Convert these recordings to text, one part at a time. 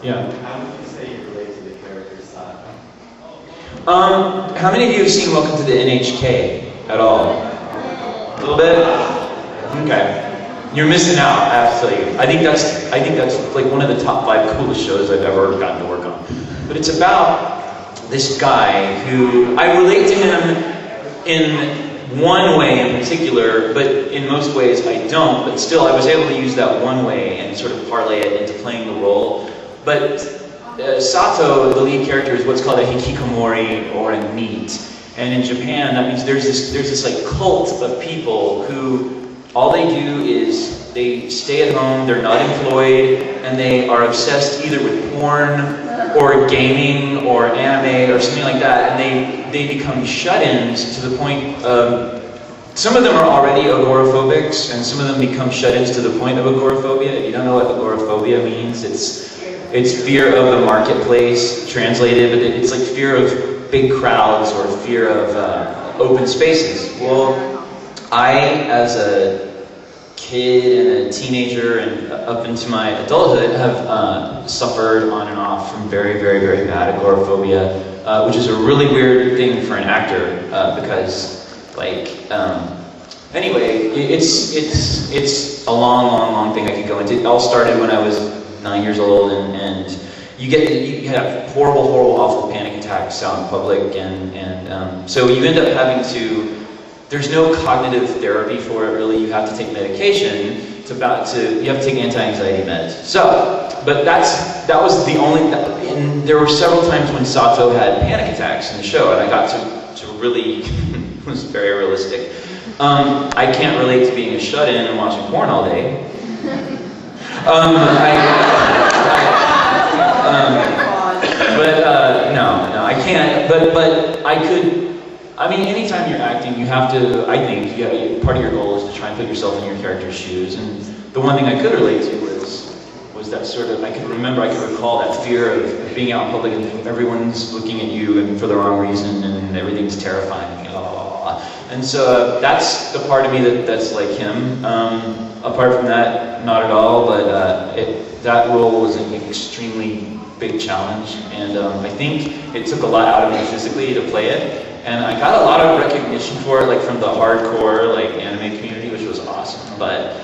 Yeah. How would you say you relate to the character Sato? How many of you have seen Welcome to the NHK at all? A little bit? Okay. You're missing out, I have to tell you. I think that's like one of the top 5 coolest shows I've ever gotten to work on. But it's about this guy who, I relate to him in one way in particular, but in most ways I don't. But still, I was able to use that one way and sort of parlay it into playing the role. But Sato, the lead character, is what's called a hikikomori, or a NEET. And in Japan, that means there's this like cult of people who all they do is they stay at home, they're not employed, and they are obsessed either with porn or gaming or anime or something like that, and they become shut-ins to the point of, some of them are already agoraphobics, and some of them become shut-ins to the point of agoraphobia. If you don't know what agoraphobia means, it's fear of the marketplace, translated, but it's like fear of big crowds or fear of open spaces. Well, I, as a kid and a teenager and up into my adulthood, have suffered on and off from very, very, very bad agoraphobia, which is a really weird thing for an actor, because, like, anyway, it's a long thing I could go into. It all started when I was 9 years old, and you have horrible, awful panic attacks out in public, and so you end up having to. There's no cognitive therapy for it, really. You have to take medication. You have to take anti-anxiety meds. So, but that was the only. And there were several times when Sato had panic attacks in the show, and I got to really. It was very realistic. I can't relate to being a shut-in and watching porn all day. No, I can't. But I could. I mean, anytime you're acting, you have to, I think, part of your goal is to try and put yourself in your character's shoes. And the one thing I could relate to was that sort of, I could recall that fear of being out in public and everyone's looking at you and for the wrong reason and everything's terrifying. And so that's the part of me that's like him. Apart from that, not at all, but that role was an extremely big challenge. And I think it took a lot out of me physically to play it. And I got a lot of recognition for it, like from the hardcore anime community, which was awesome. But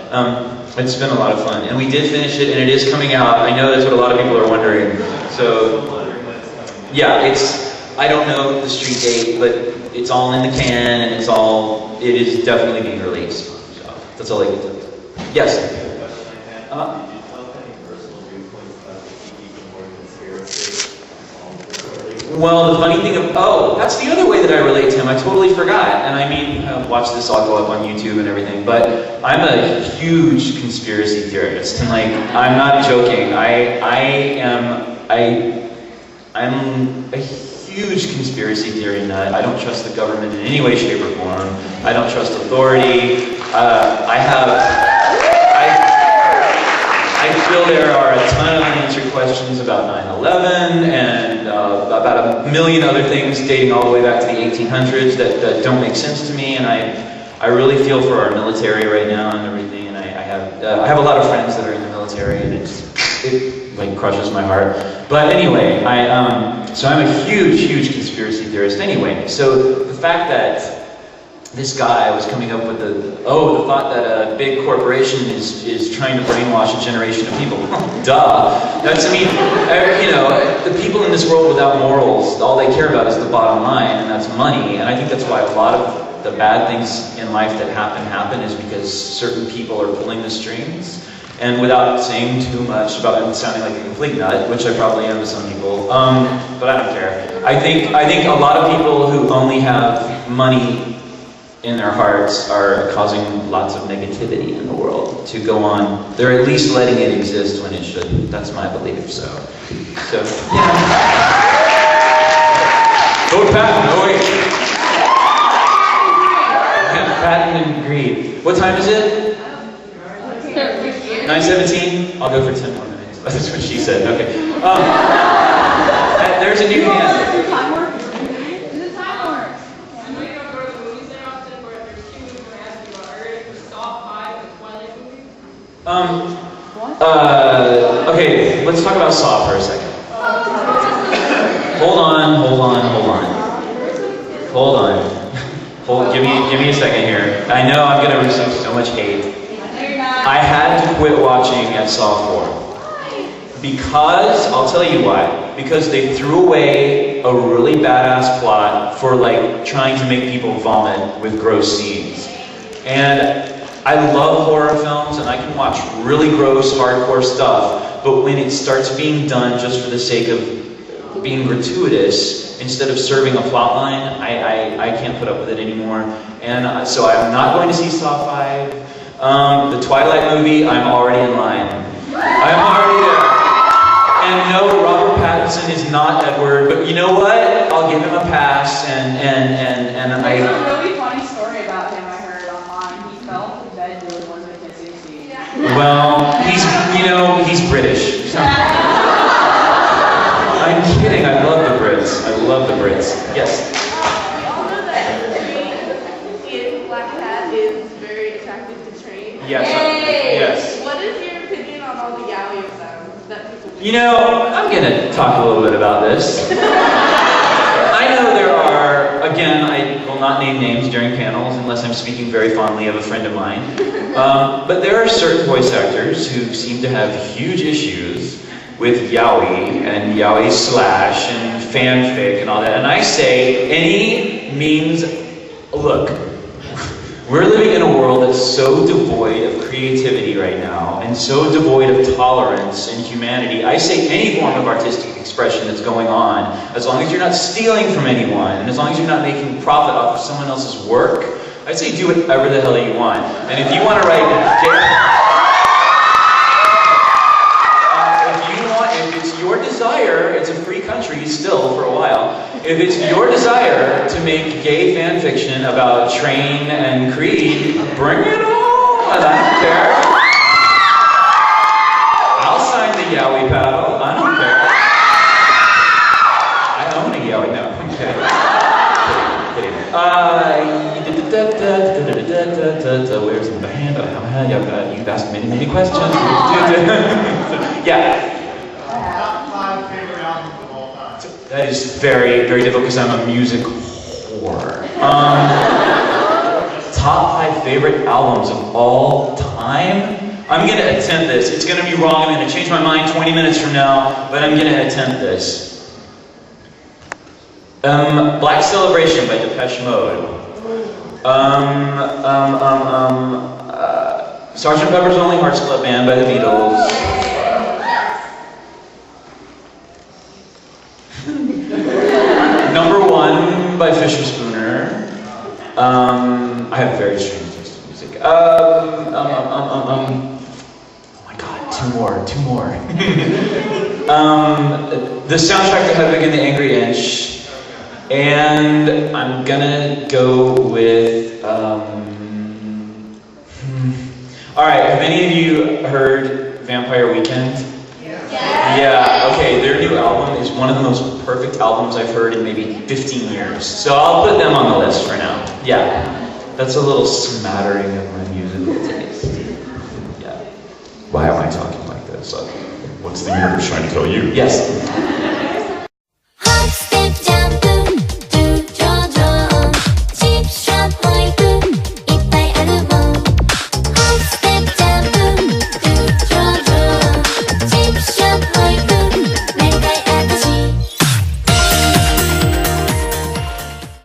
it's been a lot of fun, and we did finish it, and it is coming out. I know that's what a lot of people are wondering. So yeah, I don't know the street date, but it's all in the can, and it is definitely being released. So that's all I can tell you. Yes. Well, the funny thing that's the other way that I relate to him. I totally forgot. And I mean, watch this all go up on YouTube and everything, but I'm a huge conspiracy theorist. And I'm not joking. I'm a huge conspiracy theory nut. I don't trust the government in any way, shape, or form. I don't trust authority. I feel there are a ton of unanswered questions about 9/11 and about a million other things dating all the way back to the 1800s that don't make sense to me. And I really feel for our military right now and everything. And I have a lot of friends that are in the military, and it crushes my heart. But anyway, so I'm a huge conspiracy theorist. Anyway, so the fact that this guy was coming up with the thought that a big corporation is trying to brainwash a generation of people. Duh. The people in this world without morals, all they care about is the bottom line, and that's money. And I think that's why a lot of the bad things in life that happen is because certain people are pulling the strings. And without saying too much about it sounding like a complete nut, which I probably am to some people, but I don't care. I think a lot of people who only have money in their hearts are causing lots of negativity in the world to go on. They're at least letting it exist when it shouldn't. That's my belief. So yeah. Vote Patton. Oh wait. Patton and Greed. What time is it? 9:17. I'll go for 10 more minutes. That's what she said. Okay. There's a new hand. Okay, let's let's talk about Saw for a second. Hold on. Give me a second here. I know I'm gonna receive so much hate. I had to quit watching at Saw 4. Because, I'll tell you why. Because they threw away a really badass plot for like trying to make people vomit with gross scenes. And I love horror films and I can watch really gross, hardcore stuff, but when it starts being done just for the sake of being gratuitous, instead of serving a plot line, I can't put up with it anymore. And so I'm not going to see Saw 5. The Twilight movie, I'm already in line. I'm already there. And no, Robert Pattinson is not Edward, but you know what? I'll give him a pass, and There's a really funny story about him I heard online. He fell in bed doing one of the kissing scenes. Well, he's British. I'm kidding, I love the Brits. Yes? Y'all know that Tree in Black Cat is very attractive to Tree? Yes. Yes. What is your opinion on all the yaoi sounds that people do? You know, I'm gonna talk a little bit about this. I know there are, again, I will not name names during panels unless I'm speaking very fondly of a friend of mine. But there are certain voice actors who seem to have huge issues with yaoi and yaoi slash and fanfic and all that. And I say, any means, look, we're living in a world that's so devoid of creativity right now and so devoid of tolerance and humanity. I say any form of artistic expression that's going on, as long as you're not stealing from anyone and as long as you're not making profit off of someone else's work, I say do whatever the hell you want. And if you want to write if it's your desire, it's a free country still for a while. If it's your desire to make gay fan fiction about Train and Creed, bring it on! I don't care. I'll sign the yaoi paddle. I don't care. I own a yaoi now. I'm kidding. Where's the band? You've asked many questions. Yeah. That is very, very difficult because I'm a music whore. Top 5 favorite albums of all time? I'm going to attempt this. It's going to be wrong. I'm going to change my mind 20 minutes from now, but I'm going to attempt this. Black Celebration by Depeche Mode. Sgt. Pepper's Lonely Hearts Club Band by the Beatles. Number 1 by Fisher Spooner. I have very strange taste in music. Oh my God, two more. The soundtrack to Hedwig and the Angry Inch, and I'm gonna go with. All right, have any of you heard Vampire Weekend? Yeah, okay, their new album is one of the most perfect albums I've heard in maybe 15 years. So I'll put them on the list for now. Yeah, that's a little smattering of my musical taste. Yeah. Why am I talking like this? What's the universe trying to tell you? Yes.